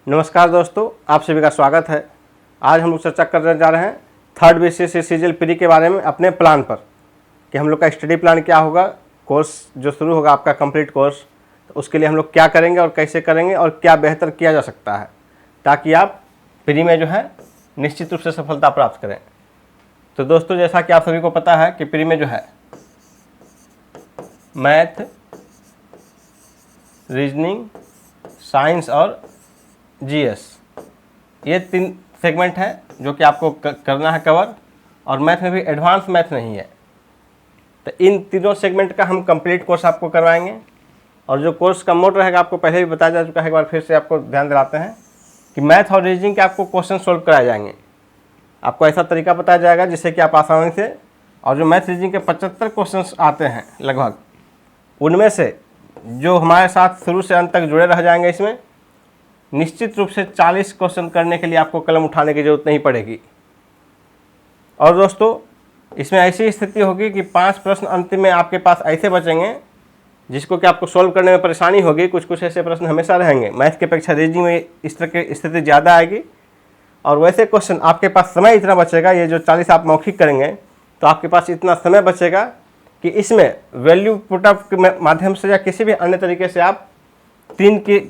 नमस्कार दोस्तों, आप सभी का स्वागत है। आज हम लोग चर्चा करने जा रहे हैं थर्ड बीसीएस सीजीएल प्री के बारे में, अपने प्लान पर कि हम लोग का स्टडी प्लान क्या होगा, कोर्स जो शुरू होगा आपका कंप्लीट कोर्स, तो उसके लिए हम लोग क्या करेंगे और कैसे करेंगे और क्या बेहतर किया जा सकता है ताकि आप प्री में जो है निश्चित रूप से सफलता प्राप्त करें। तो दोस्तों, जैसा कि आप सभी को पता है कि प्री में जो है मैथ, रीजनिंग, साइंस और जीएस, ये 3 सेगमेंट है जो कि आपको करना है कवर। और मैथ में भी एडवांस मैथ नहीं है, तो इन तीनों सेगमेंट का हम कंप्लीट कोर्स आपको करवाएंगे। और जो कोर्स का मोड रहेगा आपको पहले भी बताया जा चुका है, एक बार फिर से आपको ध्यान दिलाते हैं कि मैथ और रीजनिंग के आपको क्वेश्चन सोल्व कराए जाएंगे। आपको ऐसा तरीका बताया जाएगा जिससे कि आप आसानी से, और जो मैथ रीजनिंग के 75 क्वेश्चन आते हैं लगभग, उनमें से जो हमारे साथ शुरू से अंत तक जुड़े रह जाएंगे, इसमें निश्चित रूप से 40 क्वेश्चन करने के लिए आपको कलम उठाने की जरूरत नहीं पड़ेगी। और दोस्तों, इसमें ऐसी स्थिति होगी कि 5 प्रश्न अंतिम में आपके पास ऐसे बचेंगे जिसको कि आपको सोल्व करने में परेशानी होगी। कुछ ऐसे प्रश्न हमेशा रहेंगे, मैथ की अपेक्षा रीजनिंग में इस तरह की स्थिति ज़्यादा आएगी। और वैसे क्वेश्चन आपके पास समय इतना बचेगा, ये जो 40 आप मौखिक करेंगे तो आपके पास इतना समय बचेगा कि इसमें वैल्यू पुटअप के माध्यम से या किसी भी अन्य तरीके से आप 3 की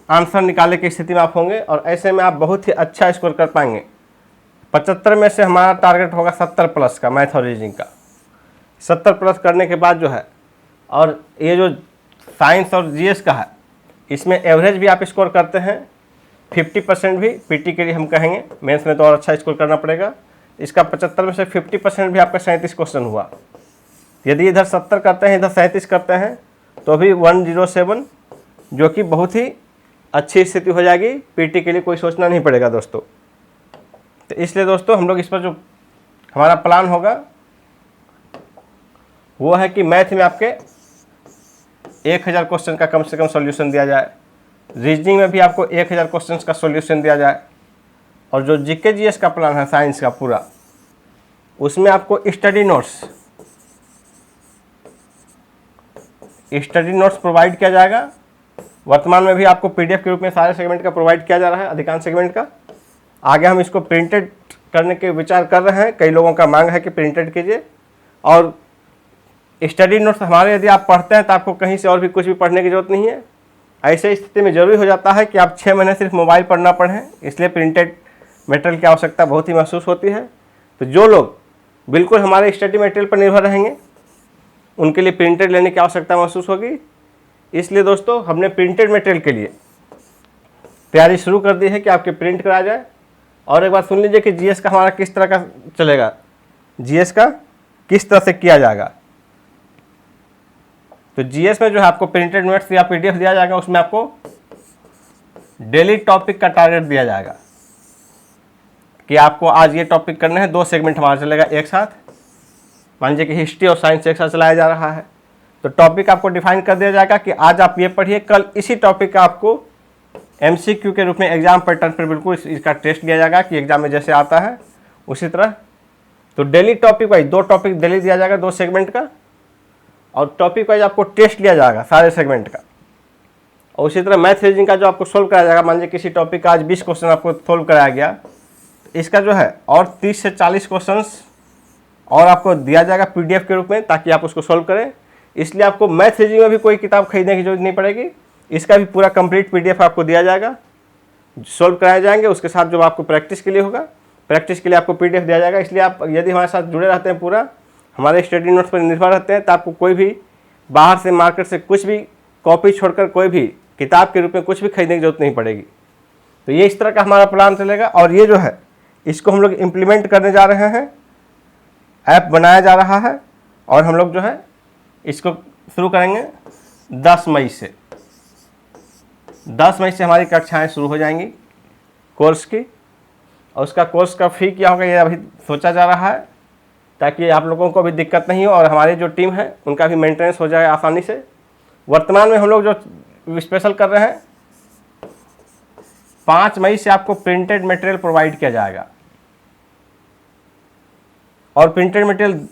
आंसर निकालने की स्थिति में आप होंगे। और ऐसे में आप बहुत ही अच्छा स्कोर कर पाएंगे। 75 में से हमारा टारगेट होगा 70 प्लस का, मैथ और रीजनिंग का। 70 प्लस करने के बाद जो है, और ये जो साइंस और जीएस का है, इसमें एवरेज भी आप स्कोर करते हैं 50% भी पीटी के लिए हम कहेंगे, मेंस में तो और अच्छा स्कोर करना पड़ेगा। इसका 75 में से 50% भी आपका 37 क्वेश्चन हुआ। यदि इधर 70 करते हैं, इधर 37 करते हैं, तो भी 107, जो कि बहुत ही अच्छी स्थिति हो जाएगी। पीटी के लिए कोई सोचना नहीं पड़ेगा दोस्तों। तो इसलिए दोस्तों, हम लोग इस पर जो हमारा प्लान होगा वो है कि मैथ में आपके 1000 क्वेश्चन का कम से कम सॉल्यूशन दिया जाए, रीजनिंग में भी आपको 1000 क्वेश्चन का सॉल्यूशन दिया जाए, और जो जीके जीएस का प्लान है साइंस का पूरा, उसमें आपको स्टडी नोट्स प्रोवाइड किया जाएगा। वर्तमान में भी आपको पीडीएफ के रूप में सारे सेगमेंट का प्रोवाइड किया जा रहा है, अधिकांश सेगमेंट का। आगे हम इसको प्रिंटेड करने के विचार कर रहे हैं, कई लोगों का मांग है कि प्रिंटेड कीजिए। और स्टडी नोट्स हमारे यदि आप पढ़ते हैं तो आपको कहीं से और भी कुछ भी पढ़ने की जरूरत नहीं है। ऐसे स्थिति में जरूरी हो जाता है कि आप 6 महीने सिर्फ मोबाइल पर ना पढ़ें, इसलिए प्रिंटेड मटेरियल की आवश्यकता बहुत ही महसूस होती है। तो जो लोग बिल्कुल हमारे स्टडी मटेरियल पर निर्भर रहेंगे, उनके लिए प्रिंटेड लेने की आवश्यकता महसूस होगी। इसलिए दोस्तों, हमने प्रिंटेड मटेरियल के लिए तैयारी शुरू कर दी है कि आपके प्रिंट करा जाए। और एक बार सुन लीजिए कि जीएस का हमारा किस तरह का चलेगा, जीएस का किस तरह से किया जाएगा। तो जीएस में जो है आपको प्रिंटेड नोट्स या पीडीएफ दिया जाएगा, उसमें आपको डेली टॉपिक का टारगेट दिया जाएगा कि आपको आज ये टॉपिक करने हैं। 2 सेगमेंट हमारा चलेगा एक साथ। मान लीजिए कि हिस्ट्री और साइंस एक साथ चलाया जा रहा है, तो टॉपिक आपको डिफाइन कर दिया जाएगा कि आज आप ये पढ़िए, कल इसी टॉपिक का आपको एमसीक्यू के रूप में एग्जाम पैटर्न पर बिल्कुल इसका टेस्ट दिया जाएगा कि एग्जाम में जैसे आता है उसी तरह। तो daily topic wise 2 topic daily दिया जाएगा 2 सेगमेंट का, और टॉपिक वाइज आपको टेस्ट लिया जाएगा सारे सेगमेंट का। और उसी तरह मैथ रीजनिंग का जो आपको सोल्व कराया जाएगा, मान लीजिए किसी टॉपिक का आज 20 क्वेश्चन आपको सोल्व कराया गया, तो इसका जो है और 30 से 40 क्वेश्चन और आपको दिया जाएगा पीडीएफ के रूप में, ताकि आप उसको सोल्व करें। इसलिए आपको मैथ रीजनिंग में भी कोई किताब खरीदने की जरूरत नहीं पड़ेगी, इसका भी पूरा कंप्लीट पीडीएफ आपको दिया जाएगा, सोल्व कराए जाएंगे। उसके साथ जो आपको प्रैक्टिस के लिए होगा, प्रैक्टिस के लिए आपको पीडीएफ दिया जाएगा। इसलिए आप यदि हमारे साथ जुड़े रहते हैं, पूरा हमारे स्टडी नोट्स पर निर्भर रहते हैं, तो आपको कोई भी बाहर से मार्केट से कुछ भी कॉपी छोड़कर कोई भी किताब के रूप में कुछ भी खरीदने की जरूरत नहीं पड़ेगी। तो ये इस तरह का हमारा प्लान चलेगा। और ये जो है, इसको हम लोग इम्प्लीमेंट करने जा रहे हैं, ऐप बनाया जा रहा है, और हम लोग जो है इसको शुरू करेंगे 10 मई से। 10 मई से हमारी कक्षाएं शुरू हो जाएंगी कोर्स की। और उसका कोर्स का फ़ी क्या होगा, ये अभी सोचा जा रहा है, ताकि आप लोगों को भी दिक्कत नहीं हो और हमारी जो टीम है उनका भी मेंटेनेंस हो जाए आसानी से। वर्तमान में हम लोग जो स्पेशल कर रहे हैं, 5 मई से आपको प्रिंटेड मटेरियल प्रोवाइड किया जाएगा। और प्रिंटेड मटेरियल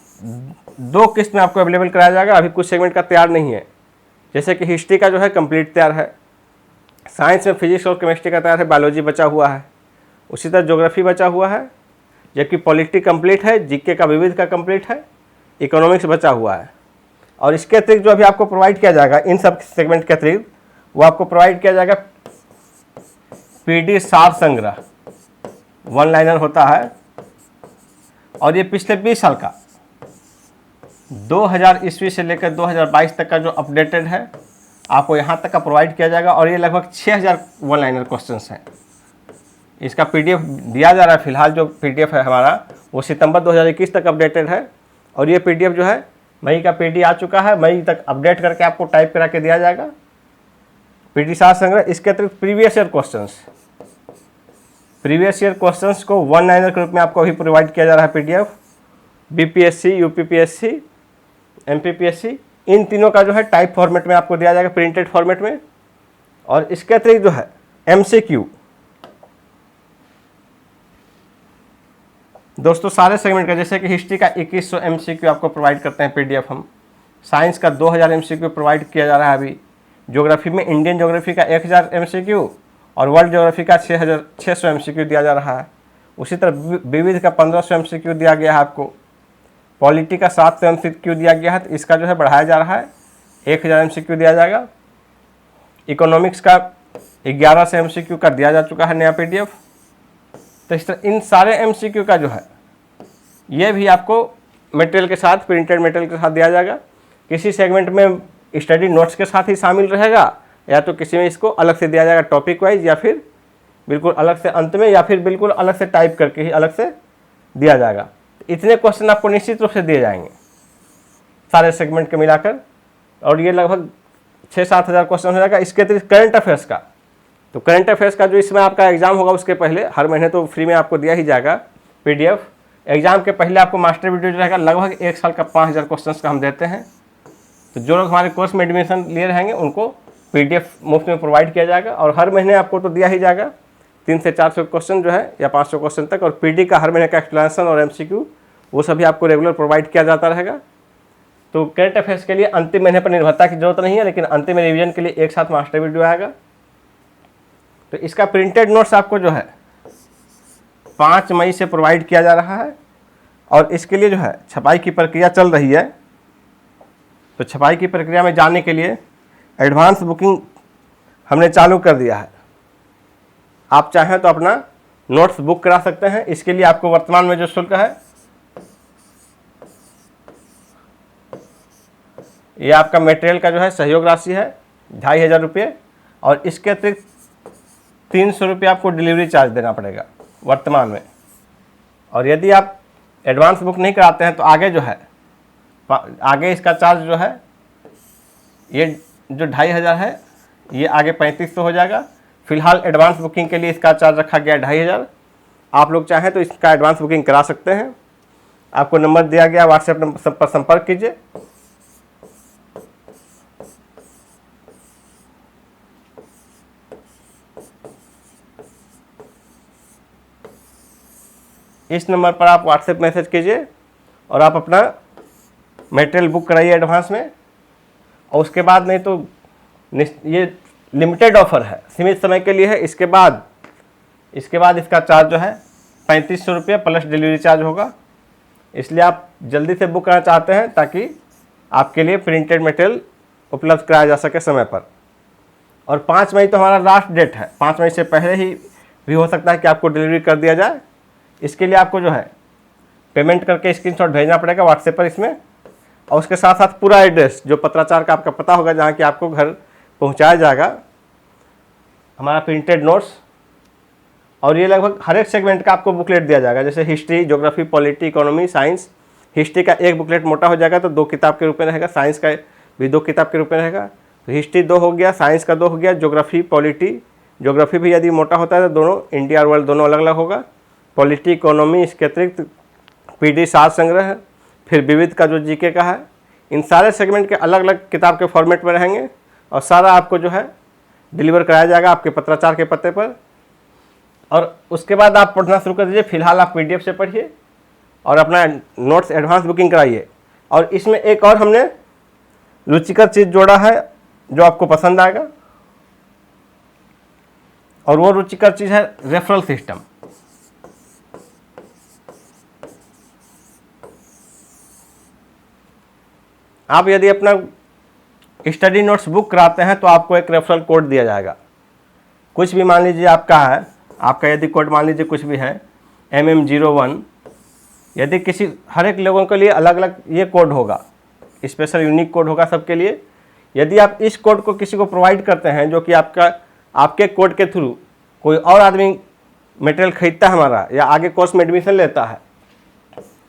2 किस्त में आपको अवेलेबल कराया जाएगा। अभी कुछ सेगमेंट का तैयार नहीं है, जैसे कि हिस्ट्री का जो है कंप्लीट तैयार है, साइंस में फिजिक्स और केमिस्ट्री का तैयार है, बायोलॉजी बचा हुआ है। उसी तरह ज्योग्राफी बचा हुआ है, जबकि पॉलिटी कंप्लीट है, जीके का विविध का कंप्लीट है, इकोनॉमिक्स बचा हुआ है। और इसके अतिरिक्त जो अभी आपको प्रोवाइड किया जाएगा इन सब सेगमेंट के अतिरिक्त, वो आपको प्रोवाइड किया जाएगा पीडी सार संग्रह, 1 लाइनर होता है। और ये पिछले 20 साल का 2000 ईस्वी से लेकर 2022 तक का जो अपडेटेड है आपको यहाँ तक का प्रोवाइड किया जाएगा। और ये लगभग 6000 1 लाइनर क्वेश्चंस हैं। इसका पीडीएफ दिया जा रहा है। फिलहाल जो पीडीएफ है हमारा वो सितंबर 2021 तक अपडेटेड है। और ये पीडीएफ जो है मई का पीडी आ चुका है, मई तक अपडेट करके आपको टाइप करा के दिया जाएगा, पीडी सार संग्रह। इसके अतिरिक्त प्रीवियस ईयर क्वेश्चंस को 1 लाइनर के रूप में आपको अभी प्रोवाइड किया जा रहा है पीडीएफ। बीपीएससी, यूपीपीएससी, एमपीपीएससी, इन तीनों का जो है टाइप फॉर्मेट में आपको दिया जाएगा, प्रिंटेड फॉर्मेट में। और इसके अतिरिक्त जो है एमसीक्यू, दोस्तों सारे सेगमेंट का, जैसे कि हिस्ट्री का 2100 एमसीक्यू आपको प्रोवाइड करते हैं पीडीएफ हम। साइंस का 2000 एमसीक्यू प्रोवाइड किया जा रहा है अभी। ज्योग्राफी में इंडियन ज्योग्राफी का 1000 एमसीक्यू और वर्ल्ड ज्योग्राफी का 600 एमसीक्यू दिया जा रहा है। उसी तरह विविध का 1500 एमसीक्यू दिया गया है आपको। पॉलिटी का 700 एमसीक्यू दिया गया है, तो इसका जो है बढ़ाया जा रहा है, 1000 एमसीक्यू दिया जाएगा। इकोनॉमिक्स का 1100 एमसीक्यू का दिया जा चुका है नया पीडीएफ। तो इस तरह इन सारे एमसीक्यू का जो है ये भी आपको मटेरियल के साथ, प्रिंटेड मटेरियल के साथ दिया जाएगा। किसी सेगमेंट में स्टडी नोट्स के साथ ही शामिल रहेगा, या तो किसी में इसको अलग से दिया जाएगा टॉपिक वाइज, या फिर बिल्कुल अलग से अंत में, या फिर बिल्कुल अलग से टाइप करके ही अलग से दिया जाएगा। इतने क्वेश्चन आपको निश्चित रूप से दिए जाएंगे सारे सेगमेंट के मिलाकर। और ये लगभग 6-7 हज़ार क्वेश्चन हो जाएगा। इसके अतिरिक्त करंट अफेयर्स का, तो करंट अफेयर्स का जो इसमें आपका एग्जाम होगा उसके पहले, हर महीने तो फ्री में आपको दिया ही जाएगा पीडीएफ। एग्जाम के पहले आपको मास्टर वीडियो जो रहेगा लगभग 1 साल का 5000 क्वेश्चन का हम देते हैं। तो जो लोग हमारे कोर्स में एडमिशन लिए रहेंगे उनको पीडीएफ मुफ्त में प्रोवाइड किया जाएगा। और हर महीने आपको तो दिया ही जाएगा 300 से 400 क्वेश्चन जो है, या 500 क्वेश्चन तक। और पीडी का हर महीने का एक्सप्लेनेशन और एमसीक्यू वो सभी आपको रेगुलर प्रोवाइड किया जाता रहेगा। तो करंट अफेयर्स के लिए अंतिम महीने पर निर्भरता की जरूरत नहीं है, लेकिन अंतिम रिवीजन के लिए एक साथ मास्टर वीडियो आएगा। तो इसका प्रिंटेड नोट्स आपको जो है 5 मई से प्रोवाइड किया जा रहा है। और इसके लिए जो है छपाई की प्रक्रिया चल रही है। तो छपाई की प्रक्रिया में जाने के लिए एडवांस बुकिंग हमने चालू कर दिया है। आप चाहें तो अपना नोट्स बुक करा सकते हैं। इसके लिए आपको वर्तमान में जो शुल्क है, ये आपका मटेरियल का जो है सहयोग राशि है 2500 रुपये। और इसके अतिरिक्त 300 रुपये आपको डिलीवरी चार्ज देना पड़ेगा वर्तमान में। और यदि आप एडवांस बुक नहीं कराते हैं तो आगे जो है, आगे इसका चार्ज जो है, ये जो 2500 है ये आगे 3500 हो जाएगा। फिलहाल एडवांस बुकिंग के लिए इसका चार्ज रखा गया 2500। आप लोग चाहें तो इसका एडवांस बुकिंग करा सकते हैं। आपको नंबर दिया गया, व्हाट्सएप नंबर पर संपर्क कीजिए। इस नंबर पर आप व्हाट्सएप मैसेज कीजिए और आप अपना मटेरियल बुक कराइए एडवांस में। और उसके बाद नहीं तो ये लिमिटेड ऑफर है, सीमित समय के लिए है। इसके बाद इसका चार्ज जो है 3500 रुपये प्लस डिलीवरी चार्ज होगा। इसलिए आप जल्दी से बुक करना चाहते हैं ताकि आपके लिए प्रिंटेड मटेरियल उपलब्ध कराया जा सके समय पर। और 5 मई तो हमारा लास्ट डेट है। 5 मई से पहले ही भी हो सकता है कि आपको डिलीवरी कर दिया जाए। इसके लिए आपको जो है पेमेंट करके स्क्रीनशॉट भेजना पड़ेगा व्हाट्सएप पर इसमें। और उसके साथ साथ पूरा एड्रेस, जो पत्राचार का आपका पता होगा, जहाँ कि आपको घर पहुँचाया जाएगा हमारा प्रिंटेड नोट्स। और ये लगभग हर एक सेगमेंट का आपको बुकलेट दिया जाएगा, जैसे history, geography, polity, economy, science. History का एक बुकलेट मोटा हो जाएगा तो 2 किताब के रूप में रहेगा। साइंस का भी 2 किताब के रूप में रहेगा। तो हिस्ट्री 2 हो गया, साइंस का 2 हो गया, ज्योग्राफी, पॉलिटी। ज्योग्राफी भी यदि मोटा होता है तो दोनों, इंडिया और वर्ल्ड दोनों अलग अलग होगा। पॉलिटी, इकोनॉमी, इसके अतिरिक्त पीडी सार संग्रह है, फिर विविध का जो जीके का है। इन सारे सेगमेंट के अलग अलग किताब के फॉर्मेट में रहेंगे। और सारा आपको जो है डिलीवर कराया जाएगा आपके पत्राचार के पते पर। और उसके बाद आप पढ़ना शुरू कर दीजिए। फिलहाल आप पीडीएफ से पढ़िए और अपना नोट्स एडवांस बुकिंग कराइए। और इसमें एक और हमने रुचिकर चीज़ जोड़ा है जो आपको पसंद आएगा। और वो रुचिकर चीज़ है रेफरल सिस्टम। आप यदि अपना स्टडी नोट्स बुक कराते हैं तो आपको एक रेफरल कोड दिया जाएगा। कुछ भी मान लीजिए आपका है, आपका यदि कोड मान लीजिए कुछ भी है MM01, यदि किसी हर एक लोगों के लिए अलग अलग ये कोड होगा, स्पेशल यूनिक कोड होगा सबके लिए। यदि आप इस कोड को किसी को प्रोवाइड करते हैं जो कि आपके कोड के थ्रू कोई और आदमी मटेरियल खरीदता है हमारा या आगे कोर्स में एडमिशन लेता है,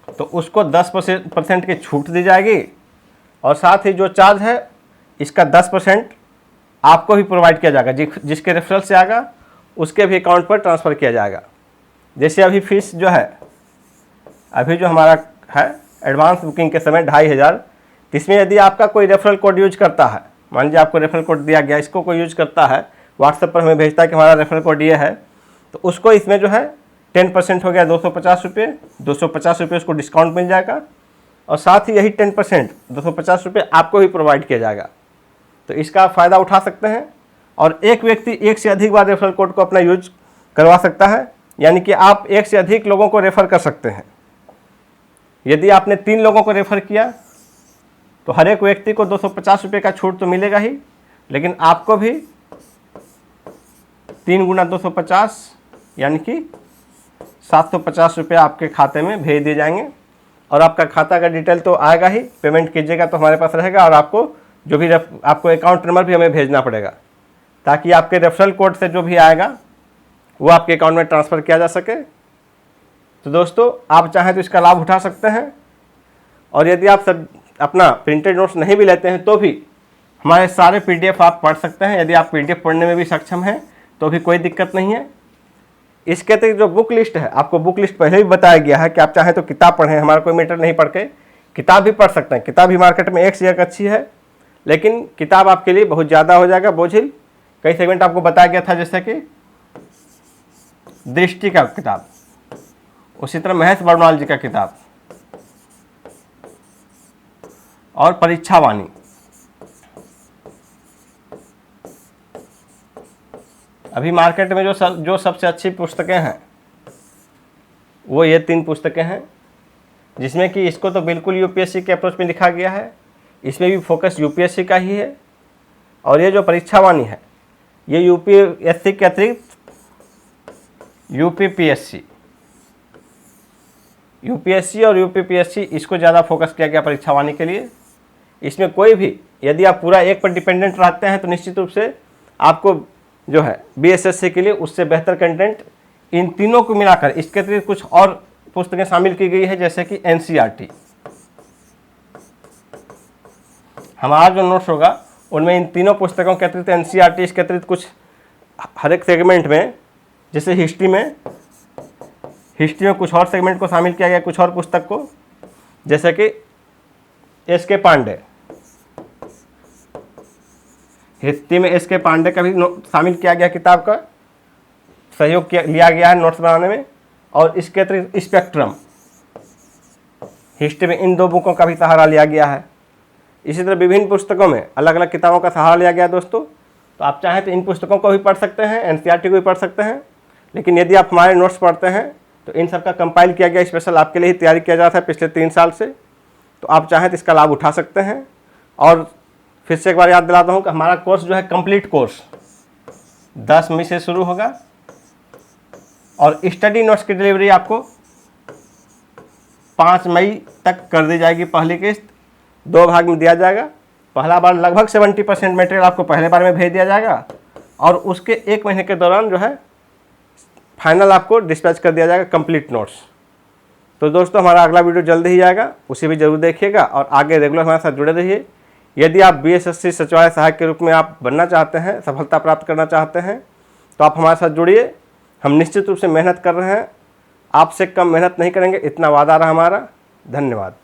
तो उसको 10% की छूट दी जाएगी और साथ ही जो चार्ज है इसका 10% आपको भी प्रोवाइड किया जाएगा। जिसके रेफरल से आएगा उसके भी अकाउंट पर ट्रांसफ़र किया जाएगा। जैसे अभी फीस जो है, अभी जो हमारा है एडवांस बुकिंग के समय 2500, इसमें यदि आपका कोई रेफरल कोड यूज करता है, मान लीजिए आपको रेफरल कोड दिया गया, इसको कोई यूज करता है, व्हाट्सएप पर हमें भेजता है कि हमारा रेफरल कोड ये है, तो उसको इसमें जो है 10% हो गया 250 रुपये, 250 रुपये उसको डिस्काउंट मिल जाएगा और साथ ही यही 10% 250 रुपये आपको भी प्रोवाइड किया जाएगा। तो इसका आप फ़ायदा उठा सकते हैं और एक व्यक्ति एक से अधिक बार रेफरल कोड को अपना यूज करवा सकता है, यानी कि आप एक से अधिक लोगों को रेफ़र कर सकते हैं। यदि आपने 3 लोगों को रेफ़र किया तो हर एक व्यक्ति को 250 रुपये का छूट तो मिलेगा ही, लेकिन आपको भी 3 गुना 250 यानी कि 750 रुपये आपके खाते में भेज दिए जाएंगे और आपका खाता का डिटेल तो आएगा ही, पेमेंट कीजिएगा तो हमारे पास रहेगा और आपको जो भी आपको अकाउंट नंबर भी हमें भेजना पड़ेगा ताकि आपके रेफरल कोड से जो भी आएगा वो आपके अकाउंट में ट्रांसफ़र किया जा सके। तो दोस्तों आप चाहें तो इसका लाभ उठा सकते हैं और यदि आप सब अपना प्रिंटेड नोट्स नहीं भी लेते हैं तो भी हमारे सारे PDF आप पढ़ सकते हैं। यदि आप PDF पढ़ने में भी सक्षम हैं तो भी कोई दिक्कत नहीं है। इसके अतिरिक्त जो बुक लिस्ट है, आपको बुक लिस्ट पहले भी बताया गया है कि आप चाहें तो किताब पढ़ें, हमारा कोई मैटर नहीं पढ़ के किताब भी पढ़ सकते हैं। किताब भी मार्केट में एक से एक अच्छी है, लेकिन किताब आपके लिए बहुत ज़्यादा हो जाएगा बोझिल। कई सेगमेंट आपको बताया गया था जैसे कि दृष्टि का किताब, उसी तरह महेश बर्णवाल जी का किताब और परीक्षावाणी। अभी मार्केट में जो सबसे अच्छी पुस्तकें हैं वो ये 3 पुस्तकें हैं, जिसमें कि इसको तो बिल्कुल UPSC के अप्रोच में लिखा गया है, इसमें भी फोकस UPSC का ही है। और ये जो परीक्षावाणी है ये UPSC के अतिरिक्त UPSC और UPPSC इसको ज़्यादा फोकस किया गया परीक्षावाणी के लिए। इसमें कोई भी यदि आप पूरा एक पर डिपेंडेंट रहते हैं तो निश्चित रूप से आपको जो है BSSC के लिए उससे बेहतर कंटेंट इन तीनों को मिलाकर इसके अतिरिक्त कुछ और पुस्तकें शामिल की गई है, जैसे कि NCERT। हमारा जो नोट्स होगा उनमें इन तीनों पुस्तकों के अतिरिक्त NCERT, इसके अतिरिक्त कुछ हर एक सेगमेंट में, जैसे हिस्ट्री में कुछ और सेगमेंट को शामिल किया गया, कुछ और पुस्तक को, जैसे कि SK पांडे, हिस्ट्री में SK पांडे का भी शामिल किया गया, किताब का सहयोग लिया गया है नोट्स बनाने में। और इसके अतिरिक्त स्पेक्ट्रम, हिस्ट्री में इन 2 बुकों का भी सहारा लिया गया है। इसी तरह विभिन्न पुस्तकों में अलग अलग किताबों का सहारा लिया गया है दोस्तों। तो आप चाहें तो इन पुस्तकों को भी पढ़ सकते हैं, NCERT को भी पढ़ सकते हैं, लेकिन यदि आप हमारे नोट्स पढ़ते हैं तो इन सब का कंपाइल किया गया, स्पेशल आपके लिए ही तैयारी किया जाता है पिछले 3 साल से। तो आप चाहें तो इसका लाभ उठा सकते हैं। और फिर से एक बार याद दिलाता हूँ कि हमारा कोर्स जो है कंप्लीट कोर्स 10 मई से शुरू होगा और स्टडी नोट्स की डिलीवरी आपको 5 मई तक कर दी जाएगी। पहली किस्त 2 भाग में दिया जाएगा। पहला बार लगभग 70% मटेरियल आपको पहले बार में भेज दिया जाएगा और उसके 1 महीने के दौरान जो है फाइनल आपको डिस्पैच कर दिया जाएगा कंप्लीट नोट्स। तो दोस्तों हमारा अगला वीडियो जल्द ही आएगा, उसे भी जरूर देखिएगा और आगे रेगुलर हमारे साथ जुड़े रहिए। यदि आप BSSC सचिवालय सहायक के रूप में आप बनना चाहते हैं, सफलता प्राप्त करना चाहते हैं, तो आप हमारे साथ जुड़िए। हम निश्चित रूप से मेहनत कर रहे हैं, आपसे कम मेहनत नहीं करेंगे, इतना वादा रहा हमारा। धन्यवाद।